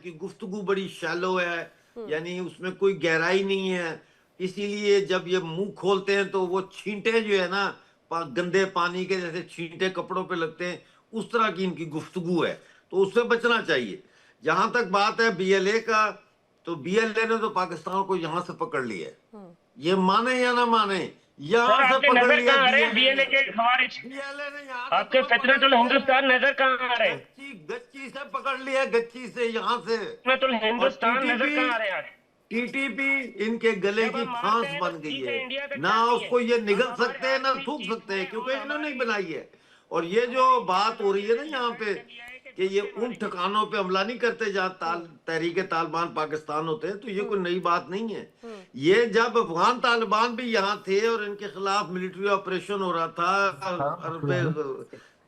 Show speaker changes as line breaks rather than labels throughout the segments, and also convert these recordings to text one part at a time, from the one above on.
इनकी गुफ्तगू बड़ी शैलो है, यानी उसमें कोई गहराई नहीं है। इसीलिए जब ये मुंह खोलते हैं तो वो छींटे जो है ना, गंदे पानी के जैसे छींटे कपड़ों पे लगते हैं, उस तरह की इनकी गुफ्तगू है। तो उससे बचना चाहिए। जहां तक बात है बीएलए का, तो बीएलए ने तो पाकिस्तान को यहां से पकड़ लिया है, ये माने या ना माने,
सर
यहां से
आपके
पकड़
नजर
लिया
कहाँ आ रहे हैं
बीएलए
बीएलए
ने।
के खवारिज?
बीएलए ने यहां से
आपके
तुम्हें पकड़
फितरतुल
लिया है,
हिंदुस्तान नजर कहाँ आ रहे हैं?
गच्ची गच्ची से पकड़ लिया, गच्ची से यहां से।
फितरतुल
और
हिंदुस्तान नजर
टीटीपी,
कहाँ आ रहे हैं?
टीटीपी इनके गले
जब
की
हम मारते
फांस
हैं तो
बन गई
ठीक
है।
है, इंडिया का
ना
चाहिए।
उसको ये
अब
निगल
हमारे
सकते हैं ना
आर्मी
थूक
चीफ
सकते
ने
हैं, क्योंकि
और
इन्होंने ही
हमारी
बनाई है। और ये जो
हमारे
बात हो रही है ना
इंडियन
यहाँ
आर्मी
पे,
ने डिसाइड किया है कि
कि ये
घुसने
उन
वाली है।
ठिकानों पे हमला नहीं करते जहाँ तहरीक तालिबान पाकिस्तान होते हैं, तो ये कोई नई बात नहीं है। ये जब अफगान तालिबान भी यहाँ थे और इनके खिलाफ मिलिट्री ऑपरेशन हो रहा था,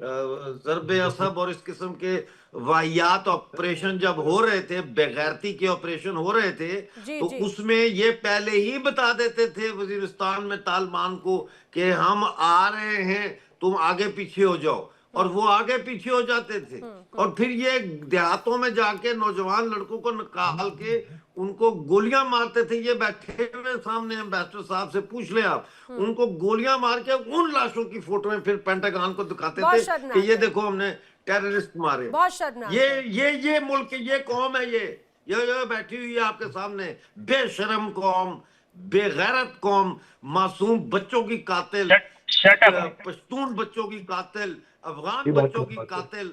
ज़रबे असब और इस किस्म के वाहियात ऑपरेशन जब हो रहे थे, बेगैरती के ऑपरेशन हो रहे थे,
जी
तो
जी
उसमें ये पहले ही बता देते थे वजीरिस्तान में तालिबान को कि हम आ रहे हैं, तुम आगे पीछे हो जाओ, और वो आगे पीछे हो जाते थे। और फिर ये देहातों में जाके नौजवान लड़कों को निकाल के उनको गोलियां मारते थे। ये बैठे हुए सामने एम्बेसडर साहब से पूछ ले आप, उनको गोलियां मार के उन लाशों की फोटोएं फिर पेंटागन को दिखाते
बहुत
थे
शर्मनाक
कि ये
है,
देखो हमने टेररिस्ट मारे।
बहुत शर्मनाक
ये
है।
ये मुल्क, ये कौम है, ये बैठी हुई है आपके सामने, बेशरम कौम, बेगैरत कौम, मासूम बच्चों की कातिल,
शट अप।
पश्तून बच्चों की कातिल, अफगान बच्चों की कातिल।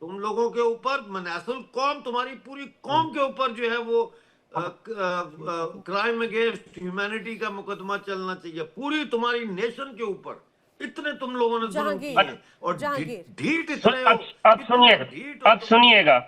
तुम लोगों के ऊपर, मनासुल कौम, तुम्हारी पूरी कौम के ऊपर जो है वो क्राइम अगेंस्ट ह्यूमैनिटी का मुकदमा चलना चाहिए, पूरी तुम्हारी नेशन के ऊपर। इतने तुम लोगों ने जुल्म किए
जहांगीर,
हैं, और
जहांगीर
ढीठ इतने हो,
अब
इतने
सुनिएगा,
ढीठ हो
अब
तुम।
सुनिएगा।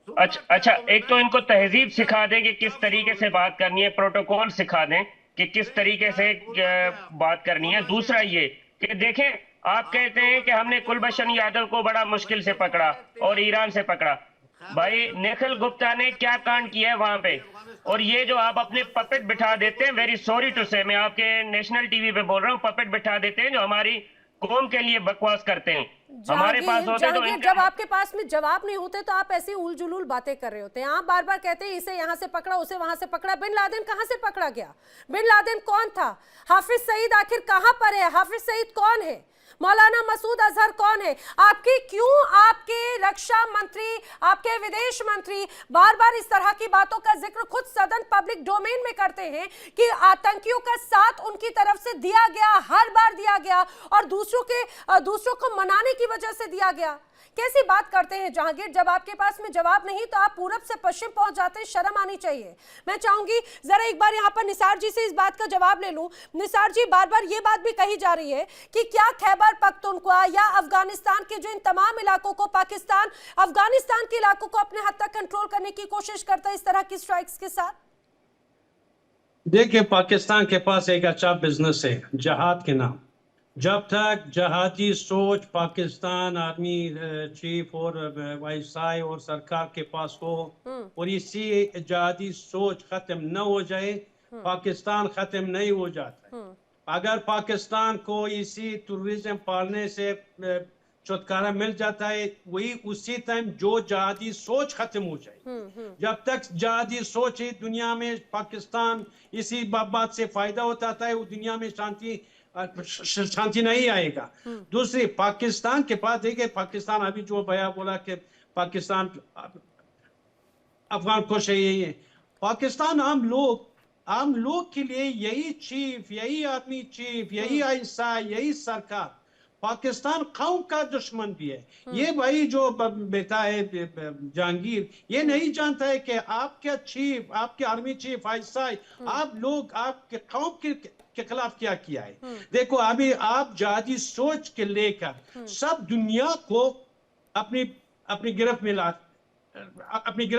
सुनना
अच्छा
क्या
अच्छा,
तुम्हें,
एक तो
मैं
इनको
बोलता
तहजीब
हूँ,
सिखा दें कि किस
कब
तरीके से
सुनोगे?
बात करनी है, प्रोटोकॉल सिखा दें कि किस तरीके से
बोलना क्या,
बात करनी है।
बोलना
दूसरा
क्या?
ये कि देखें, आप कहते हैं कि हमने कुलभूषण यादव को बड़ा मुश्किल से पकड़ा और ईरान से पकड़ा। भाई निखिल गुप्ता ने क्या कांड किया है वहां पे? और ये जो आप अपने पपेट बिठा देते हैं, वेरी सॉरी टू से, मैं आपके नेशनल टीवी पे बोल रहा हूँ, पपेट बिठा देते हैं जो हमारी कौम के लिए बकवास करते हैं। हमारे पास
जहांगीर,
होते तो
जहांगीर,
इनका
जब आपके पास में जवाब नहीं होते तो आप ऐसी उल जुलूल बातें कर रहे होते हैं। आप बार बार कहते हैं इसे यहाँ से पकड़ा, उसे वहां से पकड़ा। बिन लादेन कहाँ से पकड़ा गया? बिन लादेन कौन था? हाफिज सईद आखिर कहाँ पर है? हाफिज सईद कौन है? मौलाना मसूद अजहर कौन है? आपकी क्यों आपके रक्षा मंत्री, आपके विदेश मंत्री बार बार इस तरह की बातों का जिक्र खुद सदन पब्लिक डोमेन में करते हैं कि आतंकियों का साथ उनकी तरफ से दिया गया, हर बार दिया गया, और दूसरों को मनाने की वजह से दिया गया? कैसी बात करते हैं जहांगीर? जब आपके पास में जवाब नहीं तो आप पूरब से पश्चिम पहुंच जाते हैं, शर्म आनी चाहिए। मैं चाहूंगी जरा एक बार यहाँ पर निसार जी से इस बात का जवाब ले लूं। निसार जी, बार बार ये बात भी कही जा रही है कि क्या खैबर पख्तूनख्वा या अफगानिस्तान के जो इन तमाम इलाकों को पाकिस्तान अफगानिस्तान के इलाकों को अपने हद तक कंट्रोल करने की कोशिश करता है इस तरह की स्ट्राइक्स के साथ?
देखिए, पाकिस्तान के पास एक अच्छा बिजनेस है, जहाद के नाम। जब तक जहादी सोच पाकिस्तान आर्मी चीफ और वाइसराय और सरकार के पास हो और इसी जहादी सोच खत्म न हो जाए, पाकिस्तान खत्म नहीं हो जाता। अगर पाकिस्तान को इसी टूरिज्म पालने से छुटकारा मिल जाता है, वही उसी टाइम जो जहादी सोच खत्म हो जाए। जब तक जहादी सोच है दुनिया में, पाकिस्तान इसी बात से फायदा उठाता है, वो दुनिया में शांति नहीं आएगा। दूसरी, पाकिस्तान के पास देखिए, पाकिस्तान अभी जो भैया बोला कि पाकिस्तान अफगान खुश है, यही है। पाकिस्तान आम लोग के लिए यही चीफ, यही आर्मी चीफ, यही आईएसआई, यही सरकार पाकिस्तान कौम का दुश्मन भी है। ये भाई जो बेटा है जहांगीर, ये नहीं जानता है कि आपके चीफ, आपके आर्मी चीफ आईएसआई, आप लोग आपके कौम के खिलाफ क्या किया है। देखो, अभी आप जहादी सोच के लेकर सब दुनिया को अपनी गिरफ्त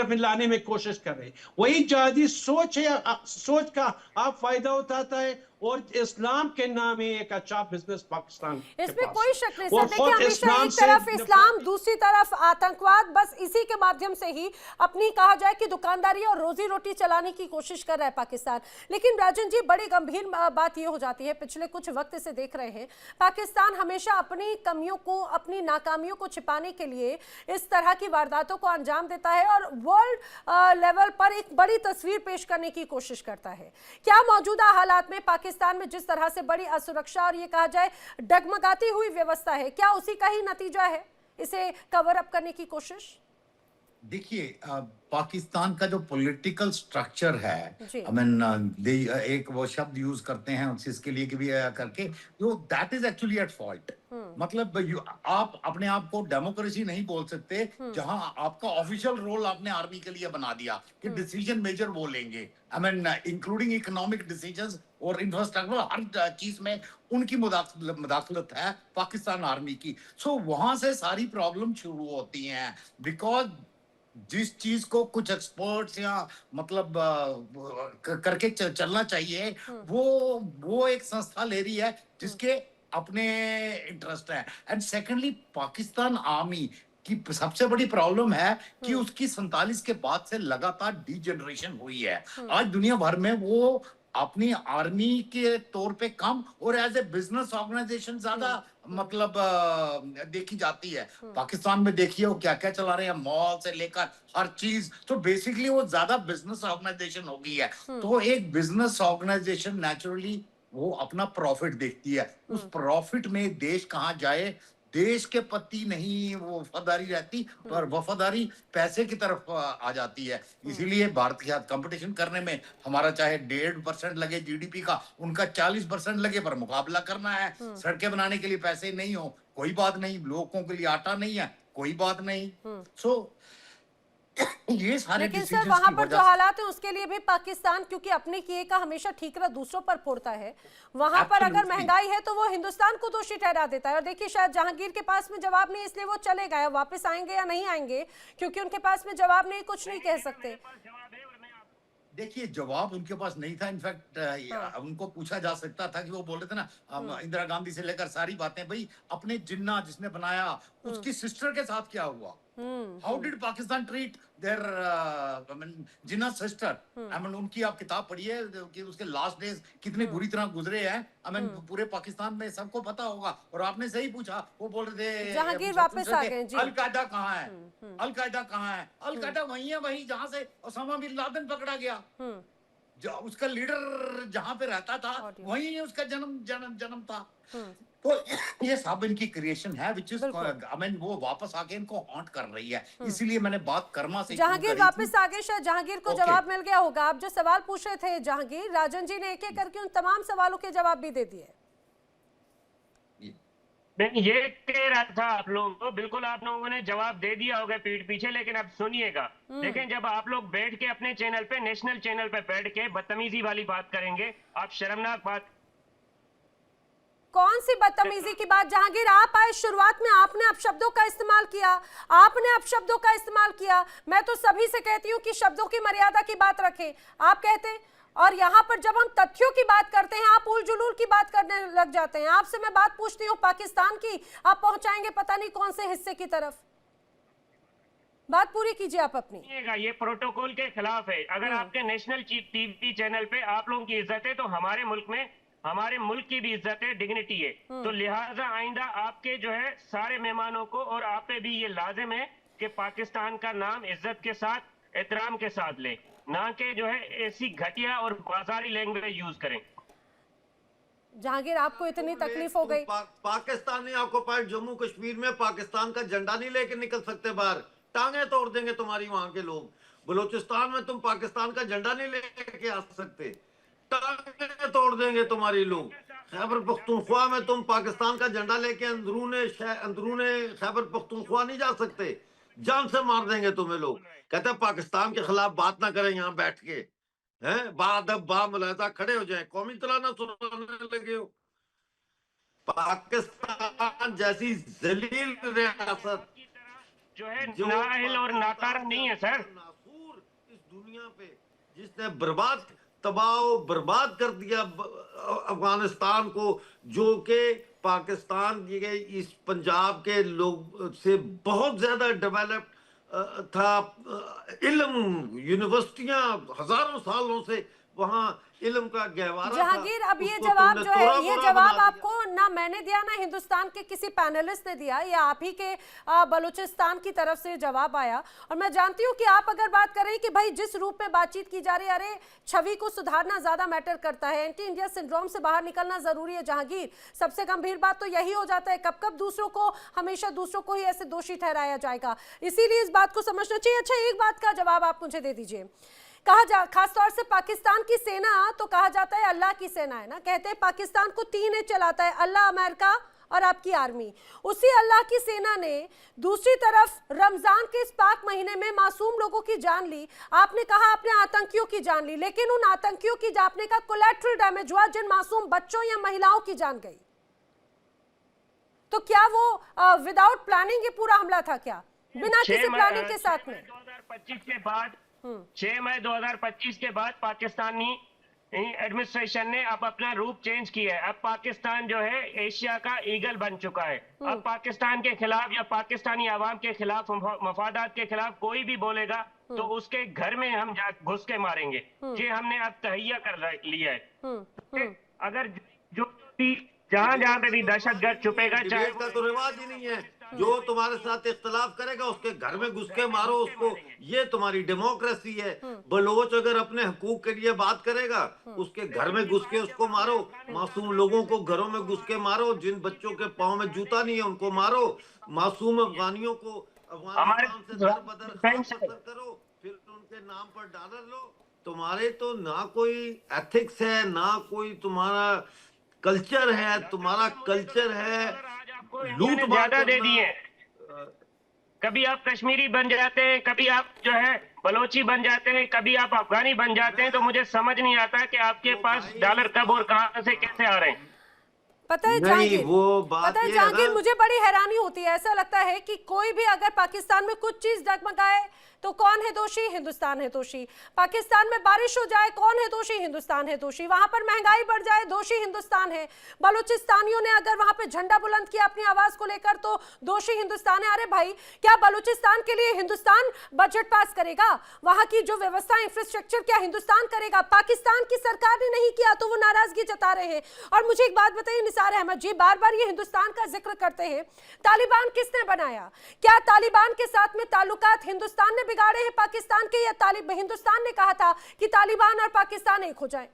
में लाने में कोशिश कर रहे हैं। वही जहादी सोच है, सोच का आप फायदा उठाता है और इस्लाम के नाम ही एक अच्छा बिजनेस पाकिस्तान के
इसमें
पास
कोई
है।
शक नहीं
और
सर। देखिए
खुद
हमेशा
इस्लाम
एक
से
तरफ इस्लाम, दूसरी तरफ आतंकवाद, बस इसी के माध्यम से ही अपनी कहा जाए कि दुकानदारी और रोजी रोटी चलाने की कोशिश कर रहा है पाकिस्तान। लेकिन राजन जी, बड़ी गंभीर बात यह हो जाती है, पिछले कुछ वक्त से देख रहे हैं पाकिस्तान हमेशा अपनी कमियों को, अपनी नाकामियों को छिपाने के लिए इस तरह की वारदातों को अंजाम देता है और वर्ल्ड लेवल पर एक बड़ी तस्वीर पेश करने की कोशिश करता है। क्या मौजूदा हालात में पाकिस्तान में जिस तरह से बड़ी असुरक्षा और ये कहा जाए डगमगाती हुई व्यवस्था है, क्या उसी का ही नतीजा है इसे कवर अप करने की कोशिश?
देखिए, पाकिस्तान का जो पॉलिटिकल स्ट्रक्चर है,
जी।
आई मीन एक वो शब्द यूज करते हैं इसके लिए कि भी करके, जो that is actually at fault. मतलब आप अपने आप को डेमोक्रेसी नहीं बोल सकते जहां आपका ऑफिशियल रोल आपने आर्मी के लिए बना दिया कि डिसीजन मेजर वो लेंगे, I mean including economic decisions और इंफ्रास्ट्रक्चर, हर चीज में उनकी मुदाखलत है पाकिस्तान आर्मी की। सो वहां से सारी प्रॉब्लम शुरू होती हैं, बिकॉज जिस चीज को कुछ एक्सपर्ट्स या मतलब करके चलना चाहिए, वो एक संस्था ले रही है जिसके अपने इंटरेस्ट है। एंड सेकेंडली, पाकिस्तान आर्मी की सबसे बड़ी प्रॉब्लम है कि उसकी 47 के बाद से लगातार डीजनरेशन हुई है। आज दुनिया भर में वो अपनी आर्मी के तौर पे कम और एज ए बिजनेस ऑर्गेनाइजेशन ज्यादा मतलब देखी जाती है। पाकिस्तान में देखिए वो क्या क्या चला रहे हैं, मॉल से लेकर हर चीज। तो बेसिकली वो ज्यादा बिजनेस ऑर्गेनाइजेशन हो गई है। तो एक बिजनेस ऑर्गेनाइजेशन नेचुरली वो अपना प्रॉफिट देखती है, उस प्रॉफिट में देश कहाँ जाए, देश के प्रति नहीं वो वफादारी रहती, पर वफादारी पैसे की तरफ आ जाती है। इसीलिए भारत के साथ कंपटीशन करने में हमारा चाहे 1.5% लगे जीडीपी का, उनका 40% लगे, पर मुकाबला करना है। सड़कें बनाने के लिए पैसे नहीं हो, कोई बात नहीं, लोगों के लिए आटा नहीं है, कोई बात नहीं। सो ये सारे
लेकिन सर
decisions
वहां
की
पर
वजह
जो
से-
हालात है उसके लिए भी पाकिस्तान, क्योंकि अपने किए का हमेशा ठीकरा दूसरों पर फोड़ता है, वहां पर अगर
Absolutely.
महंगाई है तो वो हिंदुस्तान को दोषी ठहरा देता है। और देखिए शायद जहांगीर के पास में जवाब नहीं, इसलिए वो चले गए। वापस आएंगे या नहीं आएंगे, क्योंकि उनके पास में जवाब नहीं, कुछ नहीं कह सकते।
देखिए, जवाब उनके पास नहीं था। इनफैक्ट उनको पूछा जा सकता था कि वो बोल रहे थे ना, इंदिरा गांधी से लेकर सारी बातें, भाई अपने जिन्ना जिसने बनाया उसकी सिस्टर के साथ क्या हुआ, how did Pakistan treat their Jinnah sister. I mean उनकी आप किताब पढ़िए कि उसके लास्ट डेज कितने बुरी तरह गुजरे हैं। आई मीन पूरे पाकिस्तान में सबको पता होगा। और आपने सही पूछा, वो बोल रहे थे
जहांगीर वापस आ गए जी।
अल-कायदा कहाँ है, अल-कायदा कहाँ है? अल-कायदा वही है, वही जहां से ओसामा बिन लादेन पकड़ा गया। उसका लीडर जहां पे रहता था वहीं उसका जन्म था। तो ये सब इनकी क्रिएशन है, विच इज आई मीन वो वापस आके इनको हॉन्ट कर रही है। इसीलिए मैंने बात कर्मा से
जहांगीर वापस आ गए, शायद जहांगीर को
Okay.
जवाब मिल गया होगा। आप जो सवाल पूछ रहे थे जहांगीर, राजन जी ने एक एक करके उन तमाम सवालों के जवाब भी दे दिए।
नहीं, ये कह रहा था आप लोगों को, बिल्कुल आप लोगों ने जवाब दे दिया होगा पीठ पीछे, लेकिन अब सुनिएगा। देखें, जब आप लोग बैठ के अपने चैनल पे, नेशनल चैनल पे बैठ के बदतमीजी वाली बात करेंगे, आप शर्मनाक बात।
कौन सी बदतमीजी की बात जहांगीर? आप आए शुरुआत में, आपने अपशब्दों का इस्तेमाल किया, आपने अपशब्दों का इस्तेमाल किया। मैं तो सभी से कहती हूँ कि शब्दों की मर्यादा की बात रखें, आप कहते हैं। और यहाँ पर जब हम तथ्यों की बात करते हैं, आप उल जुलूल की बात करने लग जाते हैं। आपसे मैं बात पूछती हूँ पाकिस्तान की, आप पहुंचाएंगे पता नहीं कौन से हिस्से की तरफ। बात पूरी कीजिए आप अपनी।
ये प्रोटोकॉल के खिलाफ है। अगर आपके नेशनल टीवी चैनल पे आप लोगों की इज्जत है, तो हमारे मुल्क में, हमारे मुल्क की भी इज्जत है, डिग्निटी है। तो लिहाजा आइंदा आपके जो है सारे मेहमानों को और आप पे भी ये लाजिम है कि पाकिस्तान का नाम इज्जत के साथ, एहतराम के साथ ले, ना कि जो है ऐसी घटिया और बाजारी लैंग्वेज यूज करें।
जहांगीर, आपको इतनी तकलीफ हो गई?
पाकिस्तानी ऑक्युपाइड जम्मू कश्मीर में पाकिस्तान का झंडा नहीं लेके निकल सकते बाहर, टांगे तोड़ देंगे तुम्हारी वहां के लोग। बलूचिस्तान में तुम पाकिस्तान का झंडा नहीं लेके आ सकते, टांगे तोड़ देंगे तुम्हारी लोग। खैबर पख्तूनख्वा में तुम पाकिस्तान का झंडा लेके अंदरूने खैबर पख्तूनख्वा नहीं जा सकते, जान से मार देंगे तुम्हें लोग। कहते हैं पाकिस्तान के खिलाफ बात ना करें यहाँ बैठ के, हैं बादब बामलाजा खड़े हो जाए, कौमी तराना सुनाने लगे हो। पाकिस्तान जैसी जलील रियासत
जो है नाअहल और नाकारा नहीं है सर।
नासूर इस दुनिया पे, जिसने बर्बाद तबाह बर्बाद कर दिया अफगानिस्तान को, जो कि पाकिस्तान के इस पंजाब के लोग से बहुत ज्यादा डेवलप था। इल्म, यूनिवर्सिटियां हजारों सालों से वहां इल्म का गहवारा था।
जहांगीर, अब ये
उसको
जवाब
तुमने
जो है,
तोड़ा
ये
मोड़ा
जवाब
बना
आपको ना मैंने दिया ना हिंदुस्तान के किसी पैनलिस्ट ने दिया, या आप ही के बलूचिस्तान की तरफ से जवाब आया। और मैं जानती हूं कि आप अगर बात करें कि भाई जिस रूप में बातचीत की जा रही है, अरे छवि को सुधारना ज्यादा मैटर करता है, एंटी इंडिया सिंड्रोम से बाहर निकलना जरूरी है। जहांगीर, सबसे गंभीर बात तो यही हो जाता है, कब कब दूसरों को, हमेशा दूसरों को ही ऐसे दोषी ठहराया जाएगा, इसीलिए इस बात को समझना चाहिए। अच्छा, एक बात का जवाब आप मुझे दे दीजिए। खासतौर से पाकिस्तान की सेना, तो कहा जाता है अल्लाह की सेना है ना, कहते हैं पाकिस्तान को तीन ही चलाता है, अल्लाह, अमेरिका और आपकी आर्मी। उसी अल्लाह की सेना ने दूसरी तरफ रमजान के इस पाक महीने में मासूम लोगों की जान ली। आपने कहा आपने आतंकियों की जान ली, लेकिन उन आतंकियों की, आपने कहा कोलैटरल डैमेज हुआ, जिन मासूम बच्चों या महिलाओं की जान गई। तो क्या वो विदाउट प्लानिंग ये पूरा हमला था क्या, बिना किसी प्लानिंग के साथ में?
2025 के बाद 6 मई 2025 के बाद पाकिस्तानी एडमिनिस्ट्रेशन ने अब अपना रूप चेंज किया है। अब पाकिस्तान जो है एशिया का ईगल बन चुका है। अब पाकिस्तान के खिलाफ या पाकिस्तानी आवाम के खिलाफ, मफादात के खिलाफ कोई भी बोलेगा तो उसके घर में हम घुस के मारेंगे। ये हमने अब तहैया कर लिया है। अगर जो भी जहां पे भी दहशतगर्द छुपेगा, चाहे
डिबेट का तो रिवाज ही नहीं है, जो तुम्हारे साथ इख्तलाफ करेगा उसके घर में घुस के मारो उसको, ये तुम्हारी डेमोक्रेसी है। बलोच अगर अपने हकूक के लिए बात करेगा, उसके घर में घुस के उसको मारो, मासूम लोगों को घरों में घुस के मारो, जिन बच्चों के पाँव में जूता नहीं है उनको मारो, मासूम अफगानियों को अफगानिस्तान से दर बदर करो, फिर उनके नाम पर डॉलर लो। तुम्हारे तो ना कोई एथिक्स है, ना कोई तुम्हारा कल्चर है, तुम्हारा कल्चर है लूट
ज्यादा दे दिए। कभी आप कश्मीरी बन जाते हैं, कभी आप जो है बलोची बन जाते हैं, कभी आप अफगानी बन जाते हैं, तो मुझे समझ नहीं आता कि आपके पास डॉलर कब और कहां से कैसे आ रहे हैं।
पता है जहांगीर, पता है जहांगीर, मुझे बड़ी हैरानी होती है। ऐसा लगता है कि कोई भी अगर पाकिस्तान में कुछ चीज डगमगाए तो कौन है दोषी? हिंदुस्तान है दोषी। पाकिस्तान में बारिश हो जाए, कौन है दोषी? हिंदुस्तान है दोषी। वहां पर महंगाई बढ़ जाए, दोषी हिंदुस्तान है। बलूचिस्तानियों ने अगर वहां पे झंडा बुलंद किया अपनी आवाज को लेकर, तो दोषी हिंदुस्तान है। अरे भाई, क्या बलूचिस्तान के लिए हिंदुस्तान बजट पास करेगा? वहां की जो व्यवस्था, इंफ्रास्ट्रक्चर, क्या हिंदुस्तान करेगा? पाकिस्तान की सरकार ने नहीं किया तो वो नाराजगी जता रहे हैं। और मुझे एक बात बताइए निसार अहमद जी, बार बार ये हिंदुस्तान का जिक्र करते हैं, तालिबान किसने बनाया? क्या तालिबान के साथ में ताल्लुकात हिंदुस्तान ने बिगाड़े हैं पाकिस्तान के, या हिंदुस्तान ने कहा था कि तालिबान और पाकिस्तान एक हो जाए?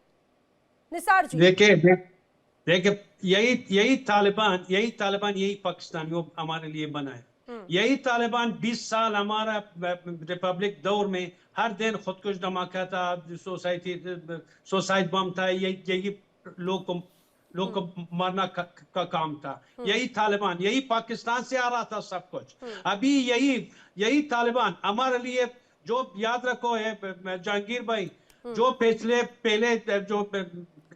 निसार जी,
देखिए यही तालिबान यही पाकिस्तानियों हमारे लिए बना है। यही तालिबान 20 साल हमारा रिपब्लिक दौर में हर दिन खुदकुश धमाका था, सोसाइटी बम था, यही लोग को मारना का काम था। यही तालिबान, यही पाकिस्तान से आ रहा था सब कुछ। अभी यही तालिबान हमारे लिए, जो याद रखो है जहांगीर भाई, जो पहले जो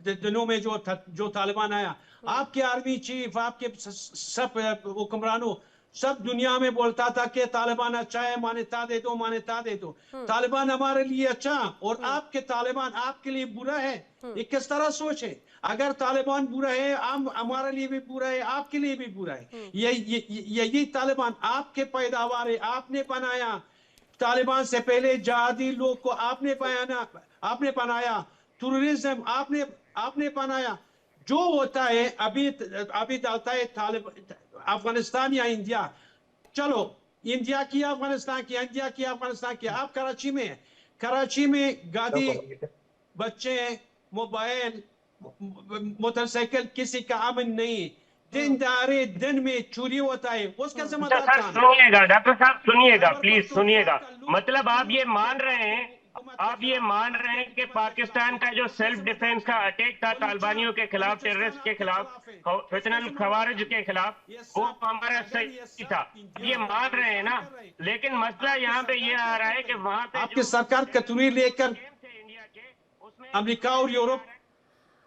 दिनों में जो तालिबान आया, आपके आर्मी चीफ, आपके सब हुक्मरानों, सब दुनिया में बोलता था कि तालिबान अच्छा है, मान्यता दे दो। तालिबान हमारे लिए अच्छा, और आपके तालिबान आपके लिए बुरा है। ये किस तरह सोच है? अगर तालिबान बुरा है, हमारे लिए भी बुरा है, आपके लिए भी बुरा है। यही तालिबान आपके पैदावार है, आपने बनाया। तालिबान से पहले जहादी लोग को आपने बनाया, टेररिज्म आपने बनाया। जो होता है अभी डालता है अफगानिस्तान या इंडिया, चलो इंडिया की अफगानिस्तान की, इंडिया की अफगानिस्तान की। आप कराची में गाड़ी, बच्चे, मोबाइल, मोटरसाइकिल, किसी का अमन नहीं। दिन में चोरी होता है, उसका जिम्मेदार
सुनिएगा डॉक्टर साहब, सुनिएगा प्लीज सुनिएगा। मतलब आप ये मान रहे हैं कि पाकिस्तान का जो सेल्फ डिफेंस का अटैक था तालिबानियों के खिलाफ, टेररिस्ट के खिलाफ, फितनल खवारिज के खिलाफ, वो हमारा सही था, ये मान रहे हैं ना। लेकिन मसला यहाँ पे ये आ रहा है कि वहां पे
आपकी सरकार कतूरी लेकर
इंडिया के, उसमें
अमेरिका और यूरोप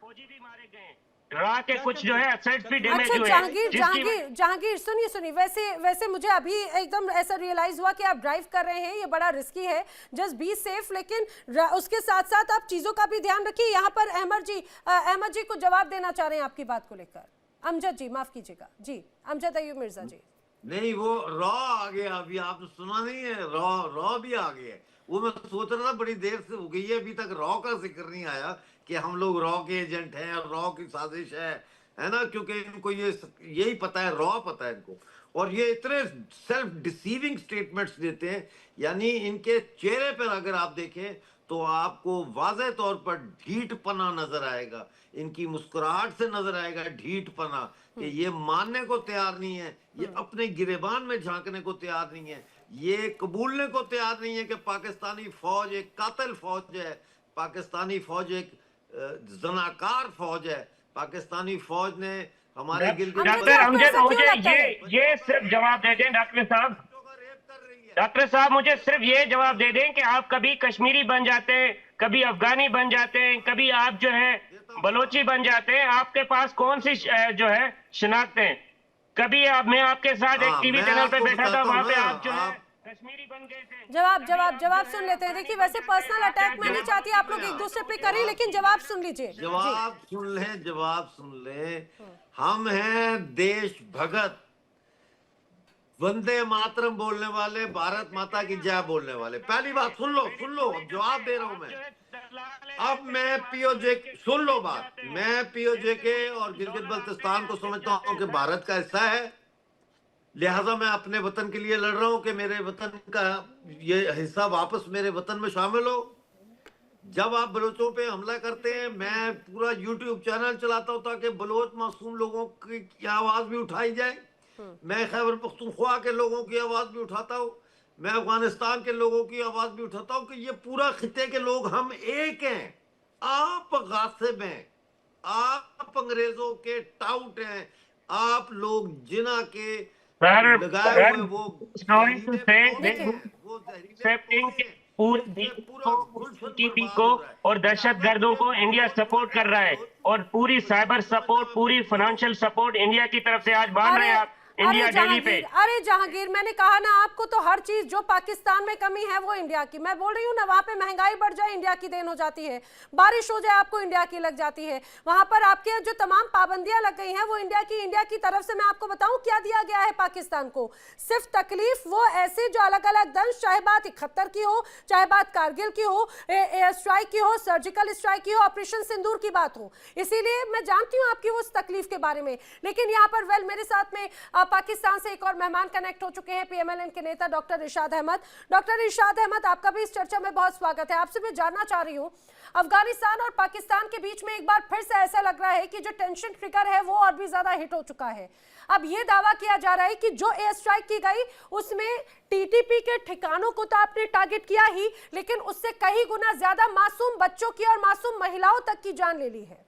फौजी भी मारे गए। रा के कुछ जो है असेट्स भी डैमेज
अच्छा
हुए
जहांगीर सुनिए वैसे मुझे अभी एकदम ऐसा रियलाइज हुआ कि आप ड्राइव कर रहे हैं, ये बड़ा रिस्की है, जस्ट बी सेफ, लेकिन उसके साथ साथ आप चीजों का भी ध्यान रखिए। यहाँ पर अहमद जी को जवाब देना चाह रहे हैं आपकी बात को लेकर। अमजद जी माफ कीजिएगा जी, अमजद अयूब मिर्जा जी।
नहीं, वो रॉ आ गया अभी, आपने सुना नहीं है? रॉ भी आ गया है। वो मैं सोच रहा था बड़ी देर से हो गई है, अभी तक रॉ का जिक्र नहीं आया कि हम लोग रॉ के एजेंट हैं और रॉ की साजिश है ना, क्योंकि इनको यही पता है, रॉ पता है इनको। और ये इतने सेल्फ डिसीविंग स्टेटमेंट्स देते हैं, यानी इनके चेहरे पर अगर आप देखें तो आपको वाज़ेह तौर पर ढीठपना नजर आएगा, इनकी मुस्कुराहट से नजर आएगा ढीठपना, कि ये मानने को तैयार नहीं है, ये अपने गिरेबान में झांकने को तैयार नहीं है, ये कबूलने को तैयार नहीं है कि पाकिस्तानी फौज एक कातिल फौज है, पाकिस्तानी फौज एक जनाकार फौज है, पाकिस्तानी फौज ने हमारे
डॉक्टर अमजद मुझे ये सिर्फ जवाब दे दें डॉक्टर साहब मुझे सिर्फ ये जवाब दे दें कि आप कभी कश्मीरी बन जाते हैं, कभी अफगानी बन जाते हैं, कभी आप जो है बलोची बन जाते हैं, आपके पास कौन सी जो है शिनाख्तें हैं? कभी मैं आपके साथ एक टीवी चैनल पे बैठा था, वहां पे आप जो है कश्मीरी बन गए थे।
जवाब सुन लेते हैं। देखिए वैसे पर्सनल अटैक मैं नहीं चाहती आप लोग एक दूसरे पे करें, लेकिन जवाब सुन लीजिए।
जवाब सुन ले। हम हैं देश भगत, वंदे मातरम बोलने वाले, भारत माता की जय बोलने वाले। पहली बात सुन लो, अब जवाब दे रहा हूं मैं। अब मैं पीओजे, सुन लो बात, मैं पीओजे के और गिलगित बल्तिस्तान को समझता हूं कि भारत का हिस्सा है, लिहाजा मैं अपने वतन के लिए लड़ रहा हूं कि मेरे वतन का ये हिस्सा वापस मेरे वतन में शामिल हो। जब आप बलोचों पे हमला करते हैं, मैं पूरा यूट्यूब चैनल चलाता हूं ताकि बलोच मासूम लोगों की आवाज भी उठाई जाए। मैं खैबर पख्तूनख्वा के लोगों की आवाज भी उठाता हूँ, मैं अफगानिस्तान के लोगों की आवाज भी उठाता हूँ कि ये पूरा खिते के लोग हम एक हैं। आप गासिब हैं, आप अंग्रेजों के टाउट हैं, आप लोग जिना के लगाए हुए
टीपी को और दहशतगर्दों को इंडिया सपोर्ट कर रहा है, और पूरी साइबर सपोर्ट, पूरी फाइनेंशियल सपोर्ट इंडिया की तरफ से आज बांध रहे हैं आप इंडिया डेली पे।
अरे जहांगीर, मैंने कहा ना आपको, तो हर चीज जो पाकिस्तान में कमी है वो इंडिया की। मैं बोल रही हूँ ना, वहां पे महंगाई बढ़ जाए इंडिया की देन हो जाती है, बारिश हो जाए आपको इंडिया की लग जाती है, वहां पर आपके जो तमाम पाबंदियां लग गई हैं वो इंडिया की तरफ से। मैं आपको बताऊं क्या दिया गया है पाकिस्तान को, सिर्फ तकलीफ वो ऐसे जो अलग अलग दंश, चाहे बात 71 की हो, चाहे बात कारगिल की हो, एयर स्ट्राइक की हो, सर्जिकल स्ट्राइक की हो, ऑपरेशन सिंदूर की बात हो, इसीलिए मैं जानती हूँ आपकी उस तकलीफ के बारे में। लेकिन यहाँ पर मेरे साथ में पाकिस्तान से एक और मेहमान कनेक्ट हो चुके हैं, पीएमएलएन के नेता डॉक्टर इरशाद अहमद। डॉक्टर इरशाद अहमद, आपका भी इस चर्चा में बहुत स्वागत है। आपसे मैं जानना चाह रही हूं, अफगानिस्तान और पाकिस्तान के बीच में एक बार फिर से ऐसा लग रहा है कि जो टेंशन ट्रिगर है वो और भी ज्यादा हिट हो चुका है। अब ये दावा किया जा रहा है कि जो एयर स्ट्राइक की गई उसमें टीटीपी के ठिकानों को तो आपने टारगेट किया ही, लेकिन उससे कई गुना ज्यादा मासूम बच्चों की और मासूम महिलाओं तक की जान ले ली है।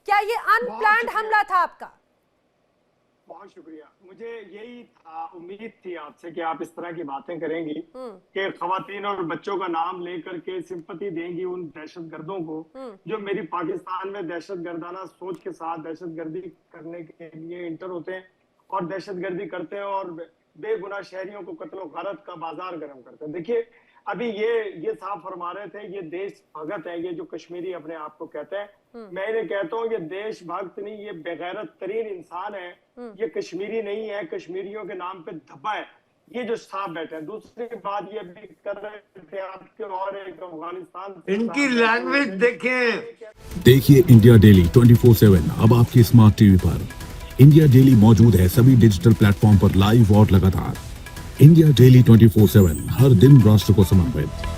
क्या ये अनप्लान्ड हमला था आपका?
बहुत शुक्रिया। मुझे यही उम्मीद थी आपसे कि आप इस तरह की बातें करेंगी कि खवातीन और बच्चों का नाम लेकर के सिंपैथी देंगी उन दहशतगर्दों को जो मेरी पाकिस्तान में दहशतगर्दाना सोच के साथ दहशतगर्दी करने के लिए इंटर होते हैं और दहशतगर्दी करते हैं और बेगुनाह शहरियों को कत्ल गारत का बाजार गर्म करते हैं। देखिए, अभी ये साफ फरमा रहे थे, ये देश भगत है, ये जो कश्मीरी अपने आप को कहते हैं। मैं इन्हें कहता हूँ ये देश भक्त नहीं, ये बेगैरत तरीन इंसान है। ये कश्मीरी नहीं है, कश्मीरियों के नाम पे धब्बा है, ये जो साफ बैठे हैं। दूसरी बात ये भी कर रहे थे आपके, और एक अफगानिस्तान,
इनकी लैंग्वेज देखें।
देखिए इंडिया डेली 24/7 अब आपकी स्मार्ट टीवी पर। इंडिया डेली मौजूद है सभी डिजिटल प्लेटफॉर्म पर लाइव और लगातार। इंडिया डेली 24/7 हर दिन राष्ट्र को समर्पित।